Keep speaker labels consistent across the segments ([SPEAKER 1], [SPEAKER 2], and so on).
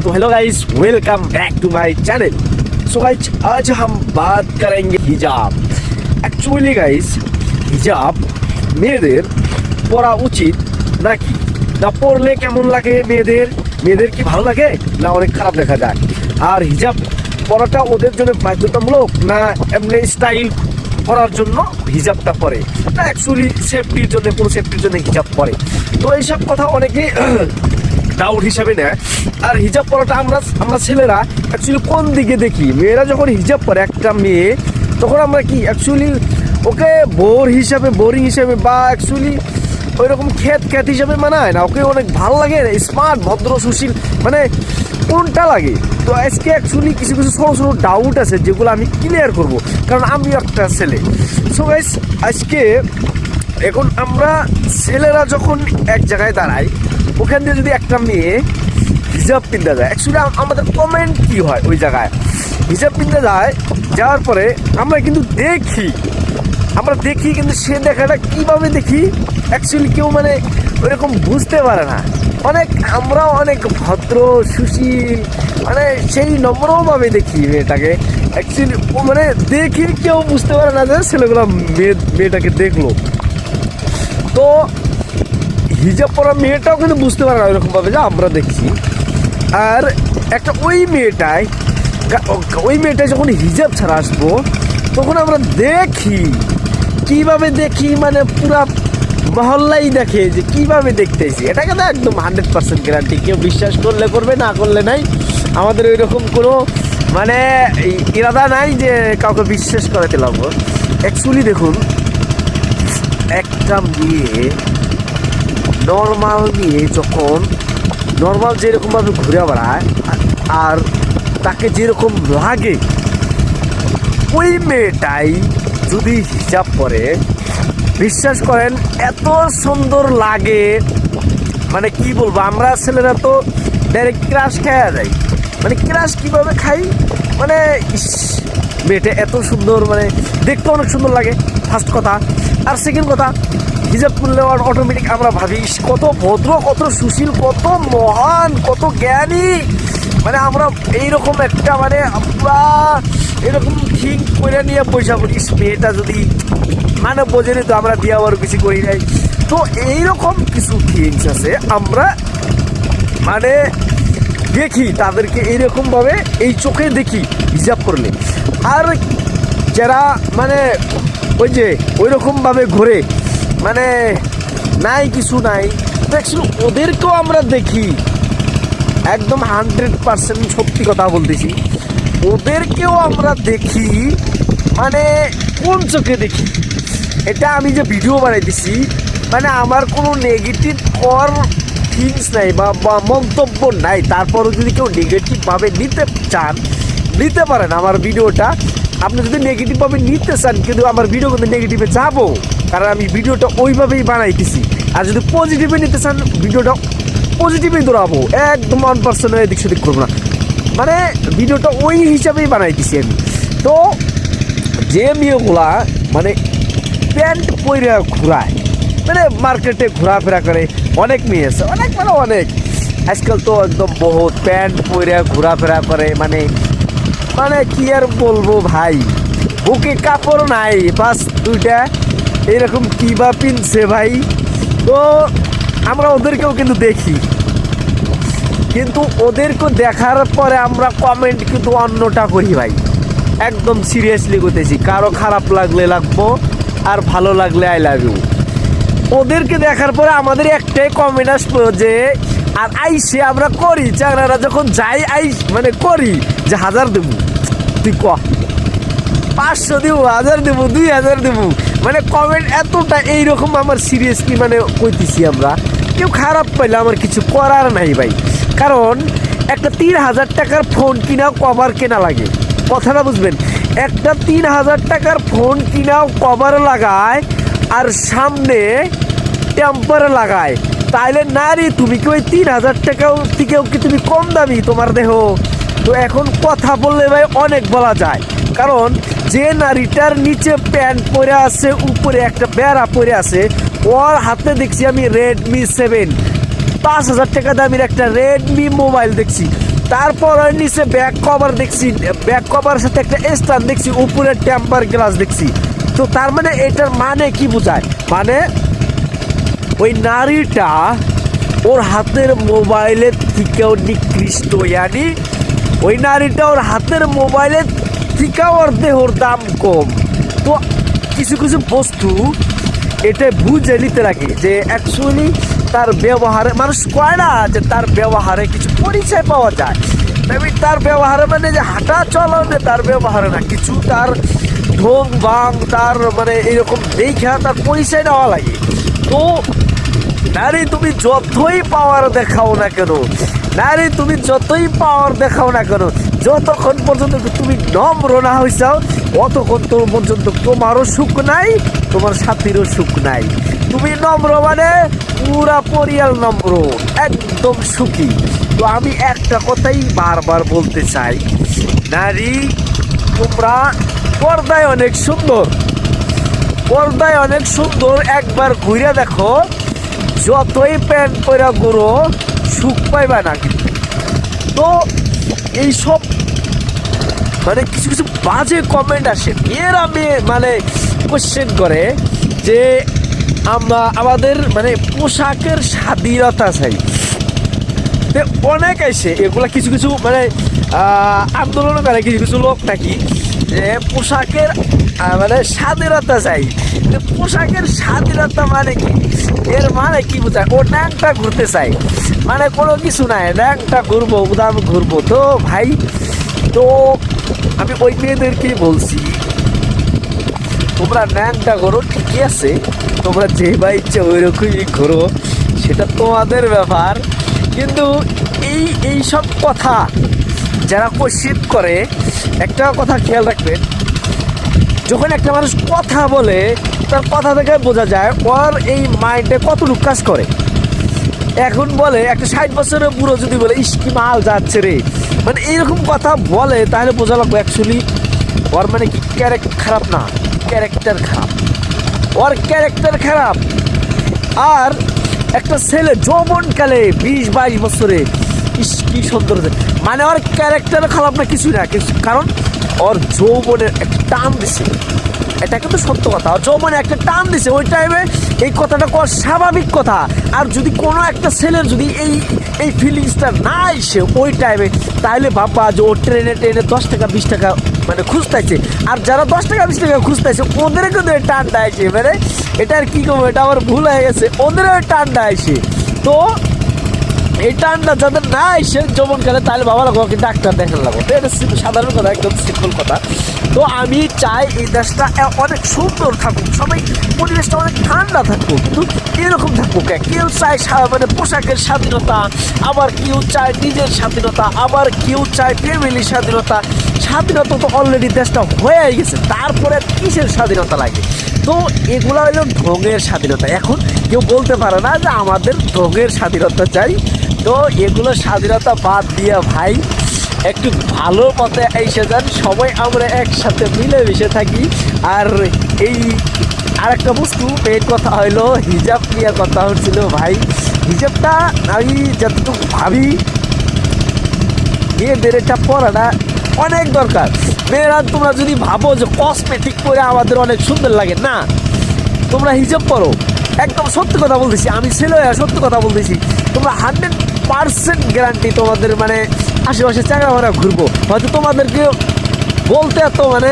[SPEAKER 1] तो hello guys, welcome back to my channel. So guys, आज हम बात करेंगे हिजाब। एक्चुअली गाइस, হিজাব মেয়েদের পরা উচিত নাকি না পরলে কেমন লাগে মেয়েদের কি ভালো লাগে না অনেক খারাপ দেখা যায়? আর হিজাব পরাটা ওদের জন্য বাধ্যতামূলক না এমনি স্টাইল করার জন্য হিজাবটা পরে না অ্যাকচুয়ালি সেফটির জন্য, কোনো সেফটির জন্য হিজাব পরে? তো এইসব কথা অনেকে ডাউট হিসাবে নেয়। আর হিজাব পরাটা আমরা ছেলেরা অ্যাকচুয়ালি কোন দিকে দেখি? মেয়েরা যখন হিজাব পরে একটা মেয়ে, তখন আমরা কি অ্যাকচুয়ালি ওকে বোরিং হিসাবে বা অ্যাকচুয়ালি ওই রকম খ্যাত হিসাবে মানায় না, ওকে অনেক ভালো লাগে, স্মার্ট, ভদ্র, সুশীল, মানে কোনটা লাগে? তো আজকে অ্যাকচুয়ালি কিছু ছোটো ডাউট আছে যেগুলো আমি ক্লিয়ার করব, কারণ আমি একটা ছেলে। সো গাইস, আজকে এখন আমরা ছেলেরা যখন এক জায়গায় দাঁড়াই, ওখান দিয়ে যদি একটা মেয়ে হিজাব পিনতে যায়, অ্যাকচুয়ালি আমাদের কমেন্ট কি হয়? ওই জায়গায় হিজাব পিনতে যাওয়ার পরে আমরা কিন্তু দেখি কিন্তু সে দেখাটা কিভাবে দেখি অ্যাকচুয়ালি কেউ মানে ওইরকম বুঝতে পারে না। আমরাও অনেক ভদ্র, সুশীল, মানে সেই নম্রভাবে দেখি মেয়েটাকে, অ্যাকচুয়ালি মানে দেখি কেউ বুঝতে পারে না যে ছেলেগুলো মেয়েটাকে দেখলো। তো হিজাব পরা মেয়েটাও কিন্তু বুঝতে পারে না ওইরকমভাবে যা আমরা দেখছি। আর একটা ওই মেয়েটাই যখন হিজাব ছাড়া আসবো, তখন আমরা কিভাবে দেখি, মানে পুরা মহল্লাই দেখে যে কিভাবে দেখতেছি। এটাকে তো একদম 100% গ্যারান্টি, কেউ বিশ্বাস করলে করবে, না করলে নাই। আমাদের ওই রকম কোনো মানে ইরাদা নাই যে কাউকে বিশ্বাস করাতে লাগবো। অ্যাকচুয়ালি দেখুন, একটা মেয়ে নর্মাল যেরকমভাবে ঘুরে বেড়ায় আর তাকে যেরকম লাগে, ওই মেয়েটাই যদি হিজাব পরে, বিশ্বাস করেন এত সুন্দর লাগে। মানে কি বলবো, আমরা ছেলেরা তো ডাইরেক্ট ক্রাশ খাওয়া যায়। মানে ক্রাশ কিভাবে খাই, মানে মেয়েটা এত সুন্দর, মানে দেখতে অনেক সুন্দর লাগে, ফার্স্ট কথা। আর সেকেন্ড কথা, হিজাব পরলে অটোমেটিক আমরা ভাবি কত ভদ্র, কত সুশীল, কত মহান, কত জ্ঞানী। মানে আমরা এইরকম একটা মানে আমরা এরকম থিঙ্ক করে নিয়ে পয়সা করি, মেয়েটা যদি মানে বোঝে তো আমরা বিয়ে আবার কিছু করি নাই। তো এইরকম কিছু থিংস আছে, আমরা মানে দেখি তাদেরকে এইরকমভাবে এই চোখে দেখি হিজাব করলে। আর যারা মানে ওই যে ওইরকমভাবে ঘুরে, মানে কিছু নাই, অ্যাকচুয়ালি ওদেরকেও আমরা দেখি, একদম 100% সত্যি কথা বলতেছি, ওদেরকেও আমরা দেখি। মানে কোন চোখে দেখি? এটা আমি যে ভিডিও বানাইতেছি, মানে আমার কোনো নেগেটিভ থিংস নাই বা মন্তব্য নাই। তারপরও যদি কেউ নেগেটিভভাবে নিতে পারেন আমার ভিডিওটা। আপনি যদি নেগেটিভভাবে নিতে চান, কিন্তু আমার ভিডিও কিন্তু নেগেটিভে যাবো, কারণ আমি ভিডিওটা ওইভাবেই বানাইতেছি। আর যদি পজিটিভে নিতে চান, ভিডিওটা পজিটিভই দৌড়াবো, একদম 1% এদিক সেদিক করবো না। মানে ভিডিওটা ওই হিসাবেই বানাইতেছি আমি। তো যে মেয়েগুলা মানে প্যান্ট পরে ঘোরায়, মানে মার্কেটে ঘোরাফেরা করে, অনেক মেয়ে আছে, অনেক আজকাল তো একদম বহুত প্যান্ট পরে ঘোরাফেরা করে। মানে কি আর বলবো ভাই, বুকে কাপড় নাই, বাস দুইটা এরকম কি বা পিনছে ভাই। তো আমরা ওদেরকেও কিন্তু দেখি, কিন্তু ওদেরকে দেখার পরে আমরা কমেন্ট কিন্তু অন্যটা করি ভাই, একদম সিরিয়াসলি করতেছি। কারো খারাপ লাগলে লাগবো, আর ভালো লাগলে আই লাভ ইউ। ওদেরকে দেখার পরে আমাদের একটাই কমেন্ট আসবো যে আর আইসে আমরা করি চাকরারা যখন যাই মানে করি যে 1000 দেবো, তুই 500 দেবো, 1000 দেবো, 2000 দেবো। মানে কমেন্ট এতটা এইরকম আমার সিরিয়াসলি মানে কইতেছি আমরা। কেউ খারাপ পাইলে আমার কিছু করার নাই ভাই, কারণ একটা 3000 টাকার ফোন কিনাও কভার কেনা লাগে, কথাটা বুঝবেন। একটা 3000 টাকার ফোন কিনাও কভার লাগায় আর সামনে টেম্পার লাগায়, তাইলে নারী তুমি কি ওই 3000 টাকাও থেকেও কি তুমি কম দামি তোমার দেহ? তো এখন কথা বললে ভাই অনেক বলা যায়, কারণ যে নারীটার নিচে প্যান্ট পরে আছে, উপরে একটা বেড়া পরে আছে, ওর হাতে দেখছি আমি Redmi 7, 5000 টাকা দামের একটা Redmi মোবাইল দেখছি। তারপর ওর নিচে ব্যাক কভার দেখছি, ব্যাক কভার সাথে একটা স্ট্যান্ড দেখছি, উপরে টেম্পার গ্লাস দেখছি। তো তার মানে এটার মানে কি বোঝায়? মানে ওই নারীটা ওর হাতের মোবাইলের থেকেও নিকৃষ্ট, ইয়ানি ওই নারীটা ওর হাতের মোবাইলের থেকেও ওর দেহর দাম কম। তো কিছু কিছু বস্তু এটা বুঝে নিতে লাগে যে অ্যাকচুয়ালি তার ব্যবহারে, মানুষ কয় না যে তার ব্যবহারে কিছু পরিচয় পাওয়া যায়, তবে তার ব্যবহারে মানে যে হাঁটা চলনে তার ব্যবহারে না, কিছু তার ঢং বাং তার মানে এরকম দেখা তার পরিচয় নেওয়া লাগে। তো নারী তুমি যতই পাওয়ার দেখাও না কেন, নারী তুমি যতই পাওয়ার দেখাও না কেন, যতক্ষণ পর্যন্ত তুমি নম্র না হইসাও অতক্ষণ তোর পর্যন্ত তোমারও সুখ নাই, তোমার সাথীরও সুখ নাই। তুমি নম্র মানে পুরা পরিয়াল নম্র, একদম সুখী। তো আমি একটা কথাই বারবার বলতে চাই, নারী তোমরা পর্দায় অনেক সুন্দর, পর্দায় অনেক সুন্দর, একবার ঘুরে দেখো, যতই প্যান্ট পরা ঘুরো সুখ পাইবা না কিন্তু। তো এইসব মানে কিছু কিছু বাজে কমেন্ট আসে, মেয়েরা মানে কোশ্চেন করে যে আমরা আমাদের মানে পোশাকের স্বাধীনতা চাই। তো অনেক আসে এগুলা, কিছু কিছু মানে আন্দোলন করে কিছু কিছু লোক নাকি যে পোশাকের মানে স্বাধীনতা চাই। পোশাকের স্বাধীনতা মানে কি? এর মানে কি বোঝায়? ও ন্যাংটা ঘুরতে চাই, মানে কোনো কিছু নাই, ন্যাংটা ঘুরবো, উদাম ঘুরবো। তো ভাই, তো আমি ওই মেয়েদেরকেই বলছি, তোমরা ন্যাংটা ঘোরো ঠিকই আছে, তোমরা যে বা ইচ্ছে ওই রকমই ঘোরো, সেটা তোমাদের ব্যাপার। কিন্তু এই সব কথা যারা কোশ্চেন করে, একটা কথা খেয়াল রাখবেন, যখন একটা মানুষ কথা বলে তার কথা থেকে বোঝা যায় ওর এই মাইন্ডে কতটুকু কাজ করে। এখন বলে একটা 60 বছরের বুড়ো যদি বলে ইস কি মাল যাচ্ছে রে, মানে এইরকম কথা বলে, তাহলে বোঝা লাগবে অ্যাকচুয়ালি ওর মানে কি ক্যারেক্টার খারাপ না, ক্যারেক্টার খারাপ, ওর ক্যারেক্টার খারাপ। আর একটা ছেলে যৌবনকালে 20-22 বছরে ইস কি সুন্দর, মানে ওর ক্যারেক্টার খারাপ না, কিছু না, কিছু কারণ ওর যৌবনের একটা টান দিছে, এটা কিন্তু সত্য কথা, ওর যৌবনে একটা টান দিছে, ওই টাইমে এই কথাটা কর স্বাভাবিক কথা। আর যদি কোনো একটা ছেলের যদি এই ফিলিংসটা না আসে ওই টাইমে, তাহলে বাবা যে ও ট্রেনে 10 টাকা 20 টাকা মানে খুঁজতেছে, আর যারা 10 টাকা 20 টাকা খুঁজতেছে ওদের কিন্তু টানটা আসে, মানে এটা আর কি করবো, এটা আমার ভুল হয়ে গেছে, ওদের টানটা আসে। তো এই টানটা যাদের না এসে যৌবনকালে, তাহলে বাবা লাগবো কি ডাক্তার দেখান লাগবো। তো এটা সাধারণ কথা, একদম সিম্পল কথা। তো আমি চাই এই দেশটা অনেক সুন্দর থাকুক, সবাই পরিবেশটা অনেক ঠান্ডা থাকুক, কিন্তু এরকম থাকুক। কেউ চায় মানে পোশাকের স্বাধীনতা, আবার কেউ চায় নিজের স্বাধীনতা, আবার কেউ চায় ফ্যামিলির স্বাধীনতা। স্বাধীনতা তো অলরেডি দেশটা হয়ে গেছে, তারপরে কিসের স্বাধীনতা লাগে? তো এগুলো হলো ঢঙের স্বাধীনতা। এখন কেউ বলতে পারে না যে আমাদের ঢঙের স্বাধীনতা চাই। তো এগুলো স্বাধীনতা বাদ দিয়ে ভাই একটু ভালো পথে এসে যান, সবাই আমরা একসাথে মিলেমিশে থাকি। আর এই আরেকটা বস্তু, মেন কথা হইলো হিজাব নিয়ে কথা হচ্ছিল ভাই। হিজাবটা আমি যতটুকু ভাবি মেয়েদের এটা পড়াটা অনেক দরকার। মেয়েরা তোমরা যদি ভাবো যে কসমেটিক পরে আমাদের অনেক সুন্দর লাগে, না, তোমরা হিজাব পরো, একদম সত্যি কথা বলতেছি, আমি ছেলে সত্যি কথা বলতেছি, তোমরা 100% গ্যারান্টি তোমাদের মানে আশেপাশে চাকরা ভাড়া ঘুরবো। হয়তো তোমাদেরকে বলতে এত মানে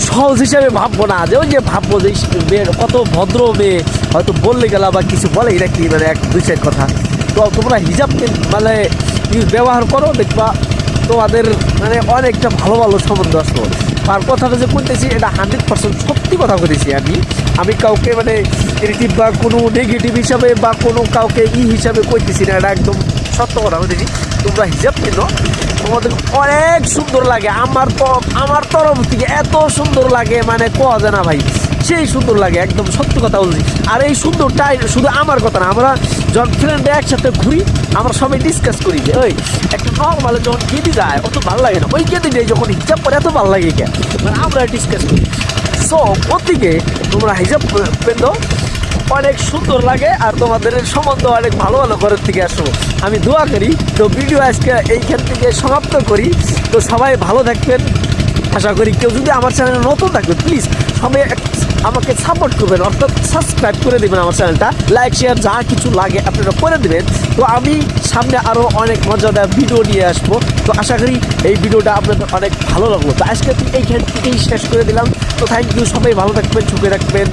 [SPEAKER 1] সহজ হিসাবে ভাববো না, যে ওই যে ভাববো যে মেয়ের কত ভদ্র মেয়ে, হয়তো বললে গেলা বা কিছু বলে এটা কি মানে 1-2 কথা। তো তোমরা হিজাব মানে ব্যবহার করো, দেখবা তোমাদের মানে অনেকটা ভালো ভালো সম্বন্ধ আসলো। আর কথাটা যে করতেছি এটা 100% সত্যি কথা বলেছি আমি কাউকে মানে নেগেটিভ বা কোনো নেগেটিভ হিসাবে বা কোনো কাউকে হিসাবে করতেছি না, এটা একদম সত্য কথা বলতেছি। তোমরা হিসাব কেন, তোমাদের অনেক সুন্দর লাগে, আমার তরফ থেকে এত সুন্দর লাগে মানে কোয়া যায় না ভাই, সেই সুন্দর লাগে, একদম সত্যি কথা বলছি। আর এই সুন্দরটাই শুধু আমার কথা না, আমরা যখন ফ্রেন্ডে একসাথে ঘুরি আমরা সবাই ডিসকাস করি যে ওই একটা নর্মালে যখন কেঁদে যায় অত ভালো লাগে না, ওই কেঁদে যখন হিসাব করে এত ভালো লাগে কেন, মানে আমরা ডিসকাস করি। সো ওদিকে তোমরা হিসাব পেলো, অনেক সুন্দর লাগে আর তোমাদের সম্বন্ধ অনেক ভালো ভালো ঘরের থেকে আসবো আমি দোয়া করি। তো ভিডিও আজকে এইখান থেকে সমাপ্ত করি। তো সবাই ভালো থাকবেন আশা করি। কেউ যদি আমার চ্যানেলে নতুন থাকবে প্লিজ সবাই আমাকে সাপোর্ট করবেন, অর্থাৎ সাবস্ক্রাইব করে দেবেন আমার চ্যানেলটা, লাইক শেয়ার যা কিছু লাগে আপনারা করে দেবেন। তো আমি সামনে আরও অনেক মজাদার ভিডিও নিয়ে আসবো। তো আশা করি এই ভিডিওটা আপনাদের অনেক ভালো লাগলো। তো আজকে এইখান থেকেই শেষ করে দিলাম। তো থ্যাংক ইউ, সবাই ভালো থাকবেন, চোখে রাখবেন।